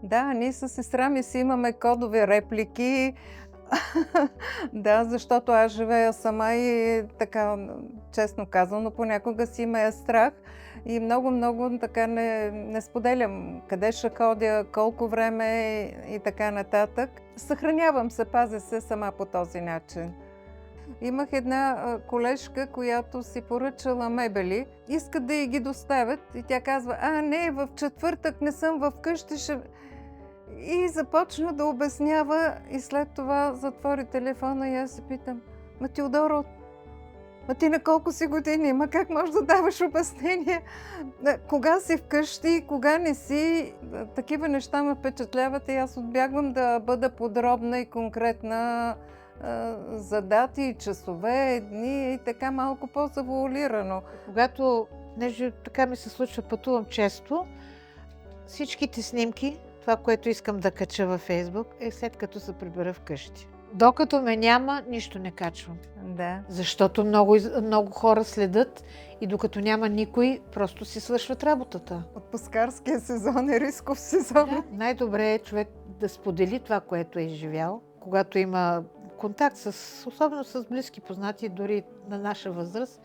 Да, ние със сестра ми си имаме кодови реплики. Да, защото аз живея сама и така, честно казано, понякога си ме е страх и много така не споделям къде ще ходя, колко време и така нататък. Съхранявам се, пазя се сама по този начин. Имах една колежка, която си поръчала мебели. Искат да й ги доставят и тя казва: не, в четвъртък не съм вкъщи, и започна да обяснява и след това затвори телефона и аз се питам: ма Теодоро, ти на колко си години? Ма как можеш да даваш обяснения? Кога си вкъщи, кога не си? Такива неща ме впечатляват и аз отбягвам да бъда подробна и конкретна за дати, часове, дни и така малко по-завуалирано. Когато, понеже така ми се случва, пътувам често, всичките снимки, това, което искам да кача във Фейсбук, е след като се прибера вкъщи. Докато ме няма, нищо не качвам. Да. Защото много хора следят и докато няма никой, просто си свършват работата. Отпускарския сезон е рисков сезон. Да. Най-добре е човек да сподели това, което е изживял, когато има контакт особено с близки познати, дори на наша възраст,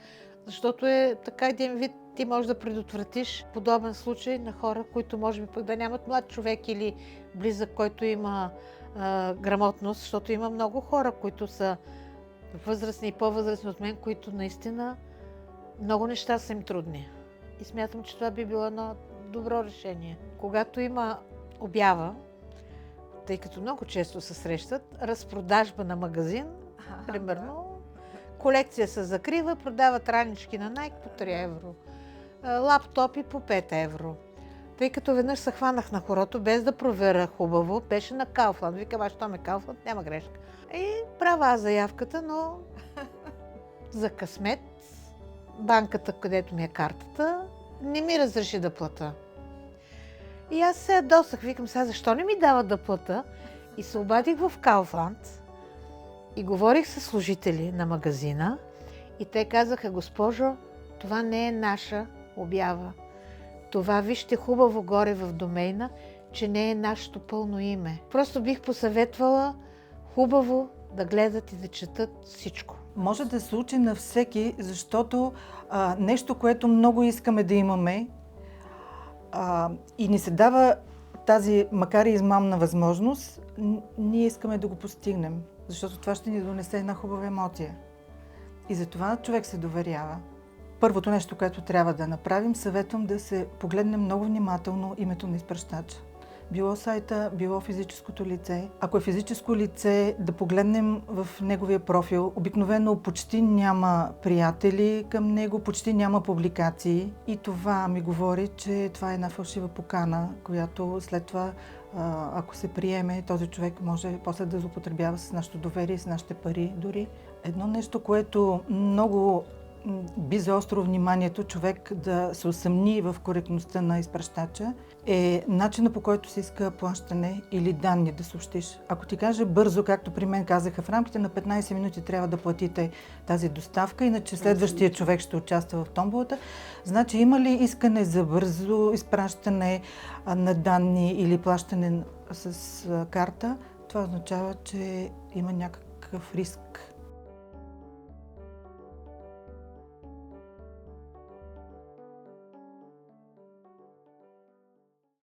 защото е така един вид, ти можеш да предотвратиш подобен случай на хора, които може би пък да нямат млад човек или близък, който има грамотност, защото има много хора, които са възрастни и по-възрастни от мен, които наистина много неща са им трудни. И смятам, че това би било едно добро решение. Когато има обява, тъй като много често се срещат, разпродажба на магазин, примерно, колекция се закрива, продават ранички на Nike по 3 евро, лаптопи по 5 евро. Тъй като веднъж се хванах на хорото, без да проверя хубаво, беше на Kaufland. Викам: що ме Kaufland, няма грешка. И правя заявката, но за късмет банката, където ми е картата, не ми разреши да плата. И аз се ядосах, викам: сега защо не ми дават да плата? И се обадих в Kaufland и говорих с служители на магазина и те казаха: госпожо, това не е наша обява. Това вижте хубаво горе в домейна, че не е нашето пълно име. Просто бих посъветвала хубаво да гледат и да четат всичко. Може да се случи на всеки, защото нещо, което много искаме да имаме и ни се дава тази, макар и измамна възможност, ние искаме да го постигнем, защото това ще ни донесе една хубава емоция. И затова човек се доверява. Първото нещо, което трябва да направим, съветвам да се погледнем много внимателно името на изпращача. Било сайта, било физическото лице. Ако е физическо лице, да погледнем в неговия профил. Обикновено почти няма приятели към него, почти няма публикации. И това ми говори, че това е една фалшива покана, която след това, ако се приеме, този човек може после да злоупотребява с нашето доверие, с нашите пари дори. Едно нещо, което много би заострило вниманието човек да се усъмни в коректността на изпращача, е начина, по който се иска плащане или данни да съобщиш. Ако ти каже бързо, както при мен казаха, в рамките на 15 минути трябва да платите тази доставка, иначе следващия човек ще участва в томболата, значи има ли искане за бързо изпращане на данни или плащане с карта, това означава, че има някакъв риск